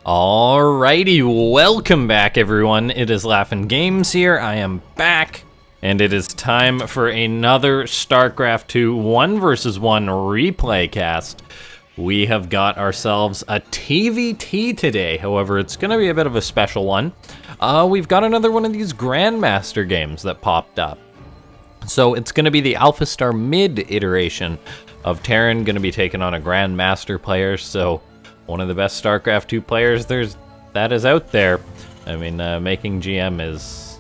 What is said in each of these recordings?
Alrighty, welcome back everyone. It is LaughNgamez here. I am back, and it is time for another Starcraft 2 1 vs 1 replay cast. We have got ourselves a TVT today, however it's going to be a bit of a special one. We've got another one of these Grandmaster games that popped up. So it's going to be the AlphaStar mid iteration of Terran, going to be taking on a Grandmaster player, so one of the best StarCraft 2 players that is out there. I mean, making GM's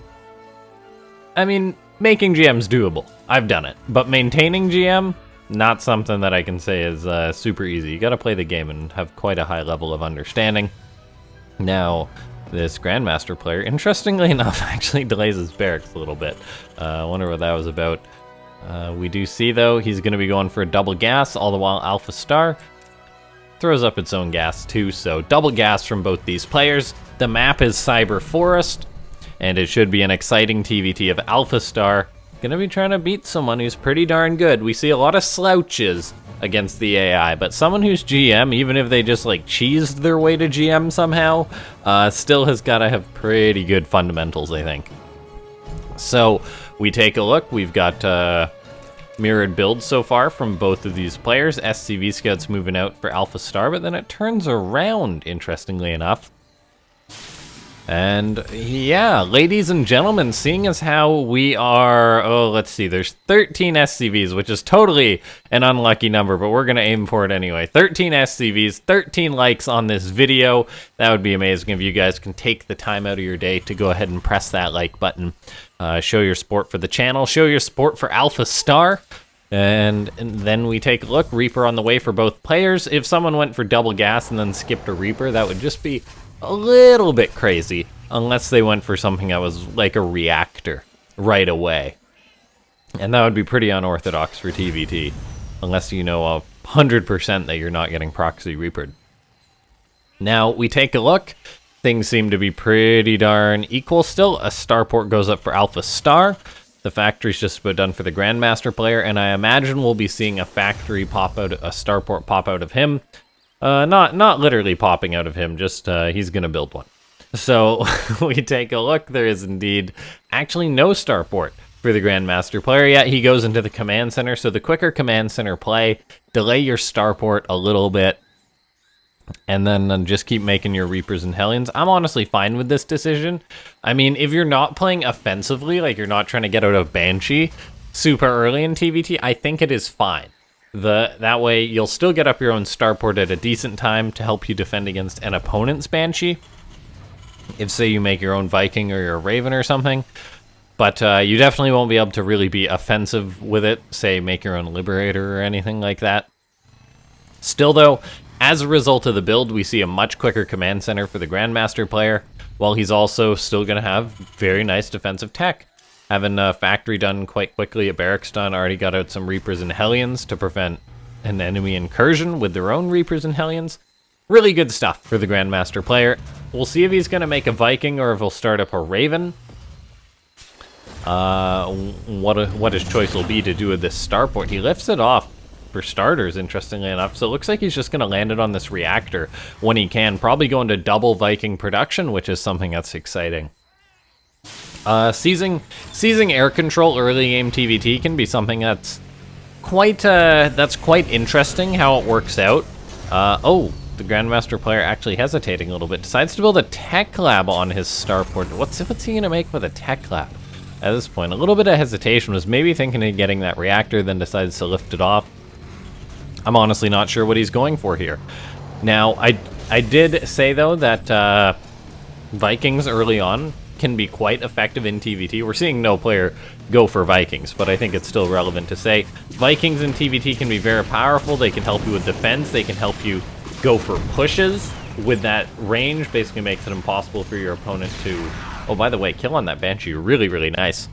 doable. I've done it. But maintaining GM, not something that I can say is super easy. You gotta play the game and have quite a high level of understanding. Now, this Grandmaster player, interestingly enough, actually delays his barracks a little bit. I wonder what that was about. We do see, though, he's gonna be going for a double gas, all the while AlphaStar throws up its own gas too, so double gas from both these players. The map is Cyber Forest, and it should be an exciting TVT of AlphaStar. Gonna be trying to beat someone who's pretty darn good. We see a lot of slouches against the AI, but someone who's GM, even if they just like cheesed their way to GM somehow, still has got to have pretty good fundamentals, I think. So we take a look. We've got mirrored builds so far from both of these players. SCV Scout's moving out for AlphaStar, but then it turns around, interestingly enough. And yeah, ladies and gentlemen, seeing as how we are, let's see, there's 13 SCVs, which is totally an unlucky number, but we're going to aim for it anyway. 13 SCVs, 13 likes on this video. That would be amazing if you guys can take the time out of your day to go ahead and press that like button. Show your support for the channel, show your support for AlphaStar, and then we take a look. Reaper on the way for both players. If someone went for double gas and then skipped a Reaper, that would just be a little bit crazy, unless they went for something that was like a reactor right away. And that would be pretty unorthodox for TVT, unless you know 100% that you're not getting proxy Reapered. Now, we take a look. Things seem to be pretty darn equal still. A starport goes up for AlphaStar. The factory's just about done for the Grandmaster player, and I imagine we'll be seeing a factory pop out, a starport pop out of him. Not literally popping out of him, just he's gonna build one. So we take a look. There is indeed actually no starport for the Grandmaster player yet. He goes into the command center, so the quicker command center play, delay your starport a little bit, and then just keep making your Reapers and Hellions. I'm honestly fine with this decision. I mean, if you're not playing offensively, like you're not trying to get out of Banshee super early in TVT, I think it is fine. That way, you'll still get up your own starport at a decent time to help you defend against an opponent's Banshee. If, say, you make your own Viking or your Raven or something. But you definitely won't be able to really be offensive with it. Say, make your own Liberator or anything like that. Still, though, as a result of the build, we see a much quicker command center for the Grandmaster player, while he's also still going to have very nice defensive tech. Having a factory done quite quickly, a barracks done, already got out some Reapers and Hellions to prevent an enemy incursion with their own Reapers and Hellions. Really good stuff for the Grandmaster player. We'll see if he's going to make a Viking or if he'll start up a Raven. What his choice will be to do with this starport. He lifts it off for starters, interestingly enough, so it looks like he's just going to land it on this reactor when he can. Probably go into double Viking production, which is something that's exciting. Seizing air control early game TVT can be something that's quite interesting how it works out. The Grandmaster player actually hesitating a little bit, decides to build a tech lab on his starport. What's he gonna make with a tech lab? At this point, a little bit of hesitation, was maybe thinking of getting that reactor, then decides to lift it off. I'm honestly not sure what he's going for here. Now, I did say though that Vikings early on can be quite effective in TVT. We're seeing no player go for Vikings, but I think it's still relevant to say Vikings in TVT can be very powerful. They can help you with defense. They can help you go for pushes with that range. Basically makes it impossible for your opponent to... Oh, by the way, kill on that Banshee, really, really nice.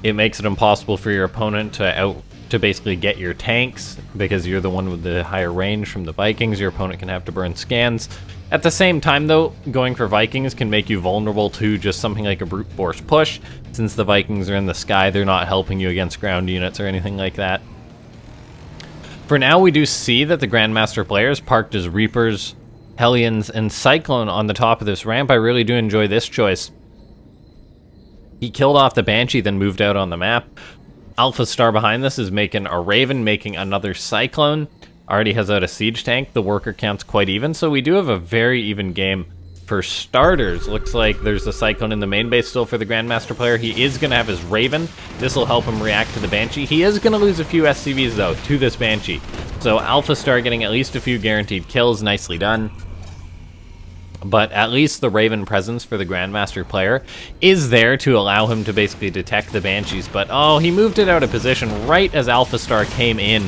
It makes it impossible for your opponent to basically get your tanks, because you're the one with the higher range from the Vikings. Your opponent can have to burn scans. At the same time, though, going for Vikings can make you vulnerable to just something like a brute force push. Since the Vikings are in the sky, they're not helping you against ground units or anything like that. For now, we do see that the Grandmaster player has parked his Reapers Hellions and Cyclone on the top of this ramp. I really do enjoy this choice. He killed off the Banshee, then moved out on the map. AlphaStar behind this is making a Raven, making another Cyclone. Already has out a Siege Tank. The worker count's quite even, so we do have a very even game. For starters, looks like there's a Cyclone in the main base still for the Grandmaster player. He is going to have his Raven. This will help him react to the Banshee. He is going to lose a few SCVs, though, to this Banshee. So AlphaStar getting at least a few guaranteed kills. Nicely done. But at least the Raven presence for the Grandmaster player is there to allow him to basically detect the Banshees. But, oh, he moved it out of position right as AlphaStar came in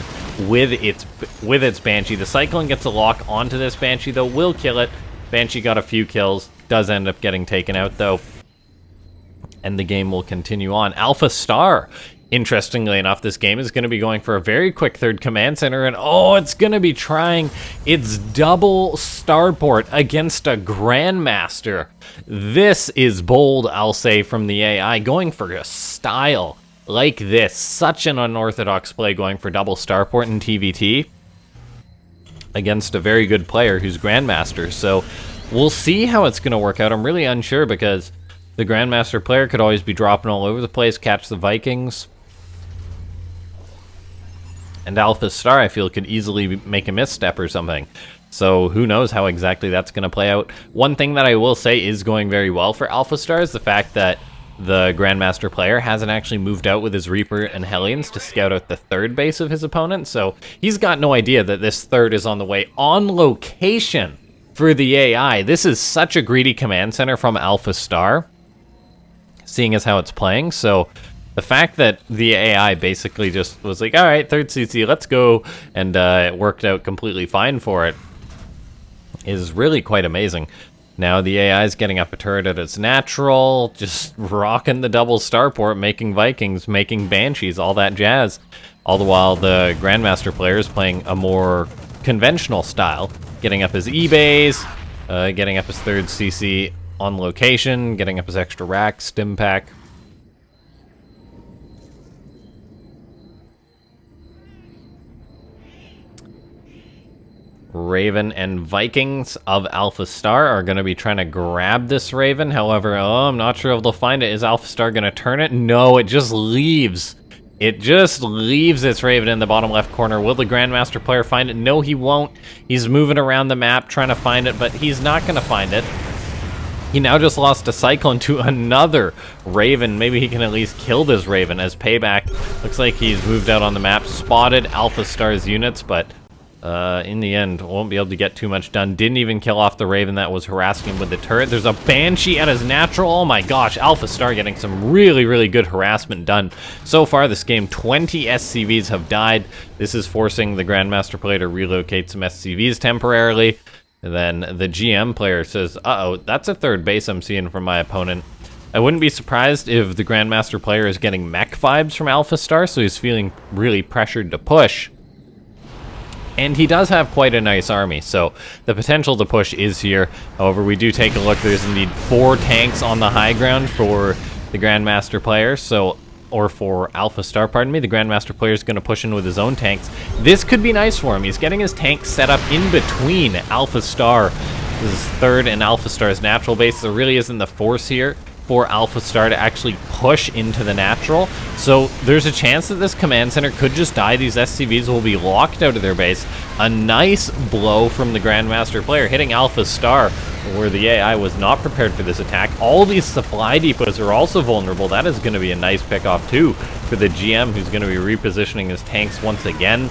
with its Banshee. The Cyclone gets a lock onto this Banshee, though, will kill it. Banshee got a few kills, does end up getting taken out though, and the game will continue on. AlphaStar, interestingly enough, this game is going to be going for a very quick third command center, and oh, it's going to be trying its double starport against a Grandmaster. This is bold, I'll say, from the AI, going for a style like this. Such an unorthodox play, going for double starport in TVT. Against a very good player who's Grandmaster, so we'll see how it's going to work out. I'm really unsure because the Grandmaster player could always be dropping all over the place, catch the Vikings. And AlphaStar, I feel, could easily make a misstep or something. So who knows how exactly that's going to play out. One thing that I will say is going very well for AlphaStar is the fact that the Grandmaster player hasn't actually moved out with his Reaper and Hellions to scout out the third base of his opponent, so he's got no idea that this third is on the way on location for the AI. This is such a greedy command center from AlphaStar, seeing as how it's playing, so the fact that the AI basically just was like, alright, third CC, let's go, and it worked out completely fine for it, is really quite amazing. Now the AI is getting up a turret at its natural, just rocking the double starport, making Vikings, making Banshees, all that jazz. All the while the Grandmaster player is playing a more conventional style, getting up his E-Bays, getting up his third CC on location, getting up his extra rack, stim pack. Raven and Vikings of AlphaStar are going to be trying to grab this Raven. However, I'm not sure if they'll find it. Is AlphaStar going to turn it? No, it just leaves. It just leaves its Raven in the bottom left corner. Will the Grandmaster player find it? No, he won't. He's moving around the map trying to find it, but he's not going to find it. He now just lost a Cyclone to another Raven. Maybe he can at least kill this Raven as payback. Looks like he's moved out on the map, spotted AlphaStar's units, but in the end, won't be able to get too much done. Didn't even kill off the Raven that was harassing him with the turret. There's a Banshee at his natural. Oh my gosh, AlphaStar getting some really, really good harassment done. So far this game, 20 SCVs have died. This is forcing the Grandmaster player to relocate some SCVs temporarily. And then the GM player says, uh-oh, that's a third base I'm seeing from my opponent. I wouldn't be surprised if the Grandmaster player is getting mech vibes from AlphaStar, so he's feeling really pressured to push. And he does have quite a nice army, so the potential to push is here. However, we do take a look. There's indeed 4 tanks on the high ground for the Grandmaster player, or for AlphaStar, pardon me. The Grandmaster player is going to push in with his own tanks. This could be nice for him. He's getting his tanks set up in between AlphaStar's third and AlphaStar's natural base. There really isn't the force here for AlphaStar to actually push into the natural. So there's a chance that this command center could just die. These SCVs will be locked out of their base. A nice blow from the Grandmaster player, hitting AlphaStar where the AI was not prepared for this attack. All these supply depots are also vulnerable. That is going to be a nice pickoff too for the GM, who's going to be repositioning his tanks once again.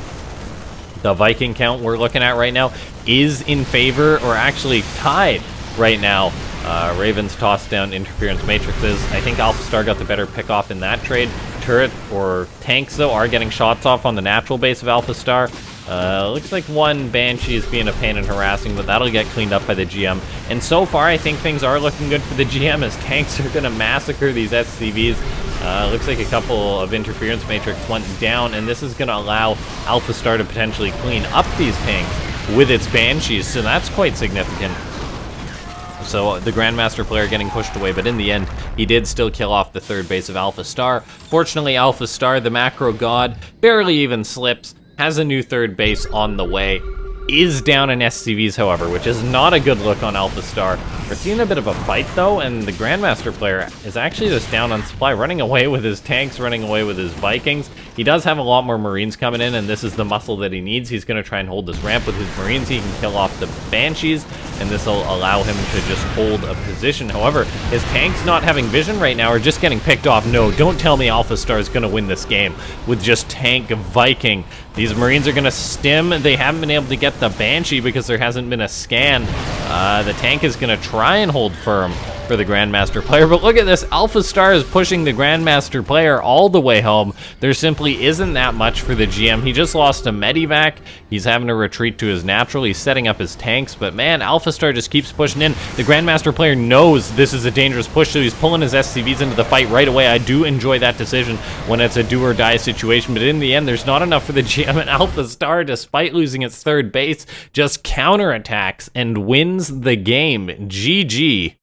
The Viking count we're looking at right now is in favor, or actually tied right now. Ravens tossed down interference matrices. I think AlphaStar got the better pick-off in that trade. Turret or tanks, though, are getting shots off on the natural base of AlphaStar. Looks like one Banshee is being a pain and harassing, but that'll get cleaned up by the GM. And so far, I think things are looking good for the GM, as tanks are going to massacre these SCVs. Looks like a couple of interference matrix went down, and this is going to allow AlphaStar to potentially clean up these tanks with its Banshees, so that's quite significant. So the Grandmaster player getting pushed away, but in the end, he did still kill off the third base of AlphaStar. Fortunately, AlphaStar, the macro god, barely even slips, has a new third base on the way. is down in SCVs, however, which is not a good look on AlphaStar. We're seeing a bit of a fight, though, and the Grandmaster player is actually just down on supply, running away with his tanks, running away with his Vikings. He does have a lot more Marines coming in, and this is the muscle that he needs. He's going to try and hold this ramp with his Marines. He can kill off the Banshees, and this will allow him to just hold a position. However, his tanks not having vision right now are just getting picked off. No, don't tell me AlphaStar is going to win this game with just tank Viking. These Marines are going to stim. They haven't been able to get the Banshee because there hasn't been a scan. The tank is going to try and hold firm for the Grandmaster player, but look at this. AlphaStar is pushing the Grandmaster player all the way home. There simply isn't that much for the GM. He just lost a Medivac. He's having to retreat to his natural. He's setting up his tanks, but man, AlphaStar just keeps pushing in. The Grandmaster player knows this is a dangerous push, so he's pulling his SCVs into the fight right away. I do enjoy that decision when it's a do or die situation, but in the end, there's not enough for the GM, and AlphaStar, despite losing its third base, just counterattacks and wins the game. GG.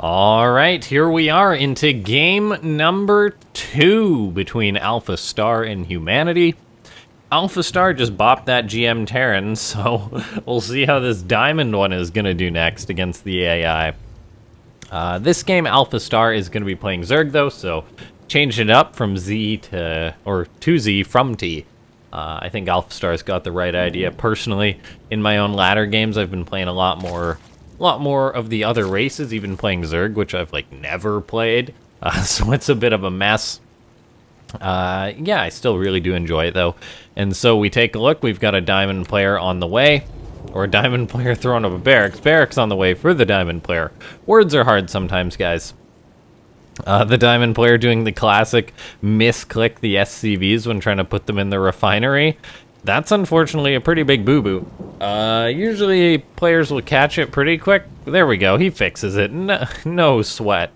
All right, here we are into game number 2 between AlphaStar and Humanity. AlphaStar just bopped that GM Terran, so we'll see how this Diamond one is going to do next against the AI. This game, AlphaStar is going to be playing Zerg, though, so change it up from Z to Z from T. I think AlphaStar's got the right idea. Personally, in my own ladder games, I've been playing a lot more of the other races, even playing Zerg, which I've like never played, so it's a bit of a mess. Yeah, I still really do enjoy it though. And so we take a look. We've got a Diamond player on the way, or a Diamond player throwing up a Barracks on the way for the Diamond player. Words are hard sometimes, guys. The Diamond player doing the classic misclick the SCVs when trying to put them in the refinery. That's unfortunately a pretty big boo-boo. Usually players will catch it pretty quick. There we go, he fixes it. No sweat.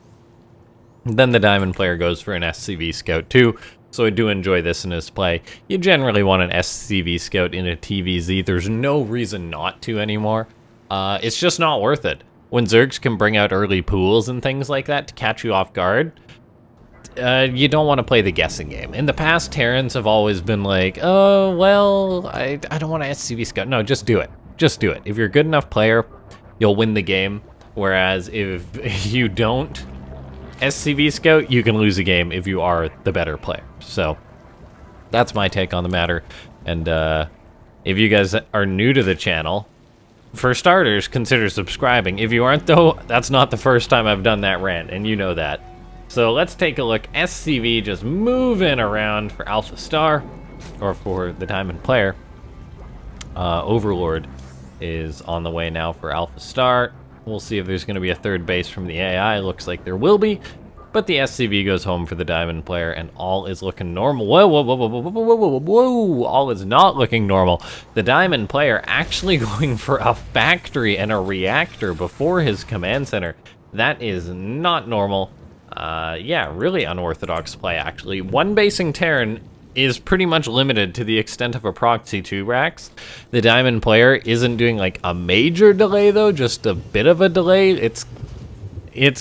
Then the Diamond player goes for an SCV scout too, so I do enjoy this in his play. You generally want an SCV scout in a TVZ. There's no reason not to anymore. It's just not worth it. When Zergs can bring out early pools and things like that to catch you off guard, you don't want to play the guessing game. In the past, Terrans have always been like, oh, well, I don't want to SCV scout. No, just do it. Just do it. If you're a good enough player, you'll win the game. Whereas if you don't SCV scout, you can lose a game if you are the better player. So that's my take on the matter. And if you guys are new to the channel, for starters, consider subscribing. If you aren't, though, that's not the first time I've done that rant, and you know that. So let's take a look. SCV just moving around for AlphaStar, or for the Diamond player. Overlord is on the way now for AlphaStar. We'll see if there's going to be a third base from the AI. Looks like there will be. But the SCV goes home for the Diamond player, and all is looking normal. Whoa, whoa, whoa, whoa, whoa, whoa, whoa, whoa, whoa. All is not looking normal. The Diamond player actually going for a factory and a reactor before his command center. That is not normal. Yeah, really unorthodox play, actually. One basing Terran is pretty much limited to the extent of a proxy 2 racks. The Diamond player isn't doing like a major delay though, just a bit of a delay. It's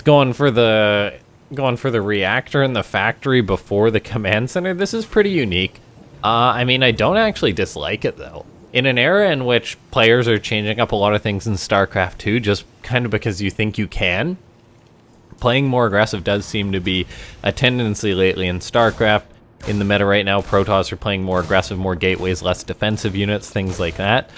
going for the reactor and the factory before the command center. This is pretty unique. I mean, I don't actually dislike it though. In an era in which players are changing up a lot of things in StarCraft 2 just kind of because you think you can, playing more aggressive does seem to be a tendency lately in StarCraft. In the meta right now, Protoss are playing more aggressive, more gateways, less defensive units, things like that.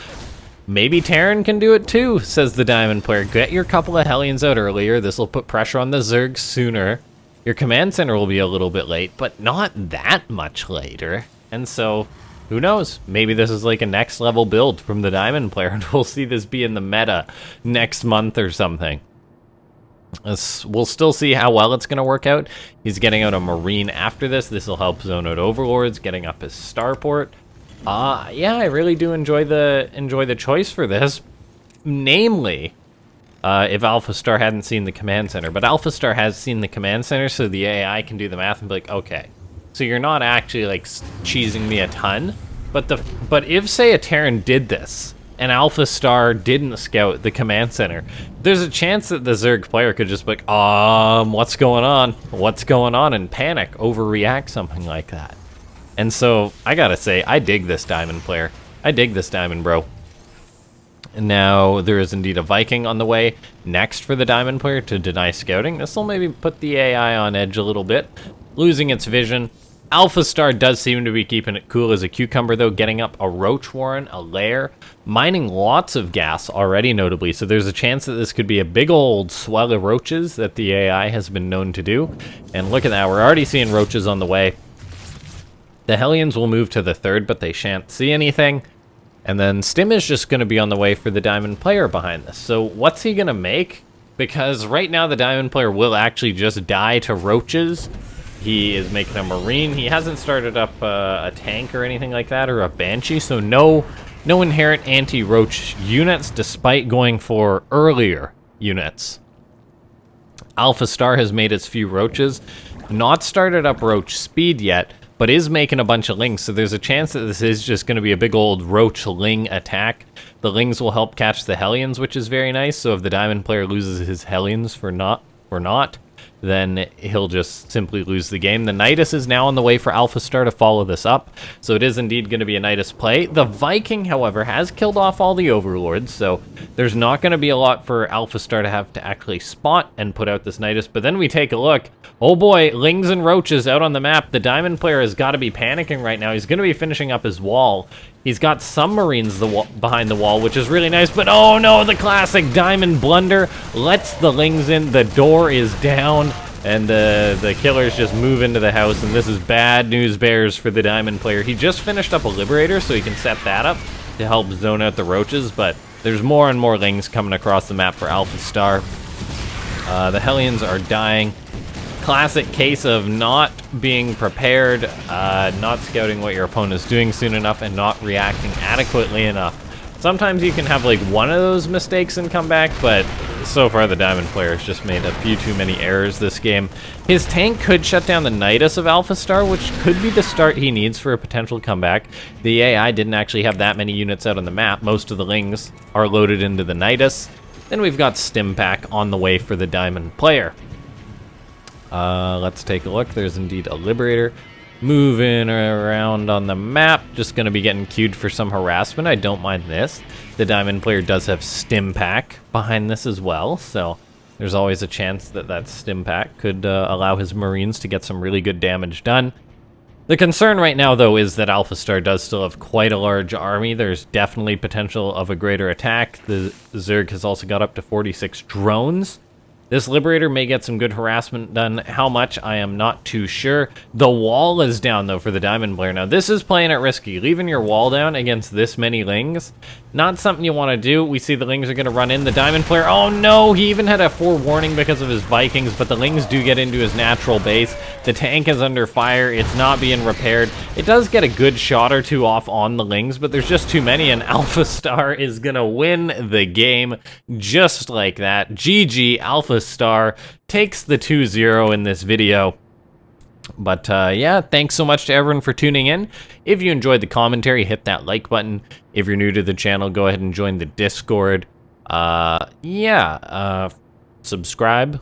Maybe Terran can do it too, says the Diamond player. Get your couple of Hellions out earlier. This will put pressure on the Zerg sooner. Your command center will be a little bit late, but not that much later. And so, who knows? Maybe this is like a next level build from the Diamond player, and we'll see this be in the meta next month or something. We'll still see how well it's going to work out. He's getting out a Marine after this. This will help zone out Overlords, getting up his Starport. Yeah, I really do enjoy the choice for this. Namely, if AlphaStar hadn't seen the command center. But AlphaStar has seen the command center, so the AI can do the math and be like, okay, so you're not actually like cheesing me a ton. But if, say, a Terran did this, and AlphaStar didn't scout the command center, there's a chance that the Zerg player could just be like, what's going on? What's going on? And panic, overreact, something like that. And so, I gotta say, I dig this Diamond player. I dig this Diamond bro. Now, there is indeed a Viking on the way next for the Diamond player to deny scouting. This will maybe put the AI on edge a little bit, losing its vision. AlphaStar does seem to be keeping it cool as a cucumber, though, getting up a roach warren, a lair, mining lots of gas already, notably. So there's a chance that this could be a big old swell of roaches that the AI has been known to do. And look at that, we're already seeing roaches on the way. The Hellions will move to the third, but they shan't see anything. And then Stim is just going to be on the way for the Diamond player behind this. So what's he going to make? Because right now the Diamond player will actually just die to roaches. He is making a Marine. He hasn't started up a tank or anything like that, or a Banshee, so no inherent anti-roach units, despite going for earlier units. AlphaStar has made its few roaches, not started up roach speed yet, but is making a bunch of lings, so there's a chance that this is just going to be a big old roach ling attack. The lings will help catch the Hellions, which is very nice, so if the Diamond player loses his Hellions for not, then he'll just simply lose the game. The Nidus is now on the way for AlphaStar to follow this up, so it is indeed going to be a Nidus play. The Viking, however, has killed off all the Overlords, so there's not going to be a lot for AlphaStar to have to actually spot and put out this Nidus. But then we take a look. Oh boy, lings and roaches out on the map. The Diamond player has got to be panicking right now. He's going to be finishing up his wall. He's got some Marines behind the wall, which is really nice, but oh no, the classic Diamond blunder lets the lings in. The door is down, and the killers just move into the house, and this is bad news bears for the Diamond player. He just finished up a Liberator, so he can set that up to help zone out the roaches, but there's more and more lings coming across the map for AlphaStar. The Hellions are dying. Classic case of not being prepared, not scouting what your opponent is doing soon enough, and not reacting adequately enough. Sometimes you can have like one of those mistakes and come back, but so far the Diamond player has just made a few too many errors this game. His tank could shut down the Nidus of AlphaStar, which could be the start he needs for a potential comeback. The AI didn't actually have that many units out on the map. Most of the lings are loaded into the Nidus. Then we've got Stim Pack on the way for the Diamond player. Let's take a look. There's indeed a Liberator moving around on the map. Just going to be getting queued for some harassment. I don't mind this. The Diamond player does have Stim Pack behind this as well, so there's always a chance that that Stim Pack could allow his Marines to get some really good damage done. The concern right now, though, is that AlphaStar does still have quite a large army. There's definitely potential of a greater attack. The Zerg has also got up to 46 drones. This Liberator may get some good harassment done. How much, I am not too sure. The wall is down, though, for the Diamond player. Now, this is playing it risky. Leaving your wall down against this many lings, not something you want to do. We see the lings are going to run in. The Diamond player, oh no, he even had a forewarning because of his Vikings, but the lings do get into his natural base. The tank is under fire. It's not being repaired. It does get a good shot or two off on the lings, but there's just too many, and AlphaStar is going to win the game just like that. GG, AlphaStar takes the 2-0 in this video. But yeah, thanks so much to everyone for tuning in. If you enjoyed the commentary, hit that like button. If you're new to the channel, go ahead and join the Discord. Subscribe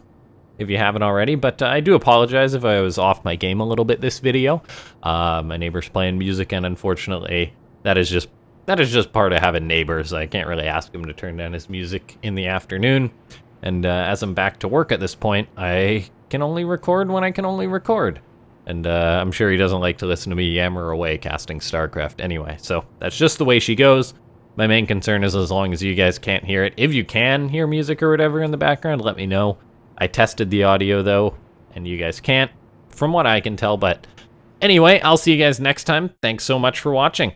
if you haven't already. But I do apologize if I was off my game a little bit this video. My neighbor's playing music, and unfortunately, that is just part of having neighbors. I can't really ask him to turn down his music in the afternoon. And as I'm back to work at this point, I can only record when I can only record. And I'm sure he doesn't like to listen to me yammer away casting StarCraft anyway. So that's just the way she goes. My main concern is as long as you guys can't hear it. If you can hear music or whatever in the background, let me know. I tested the audio though, and you guys can't, from what I can tell. But anyway, I'll see you guys next time. Thanks so much for watching.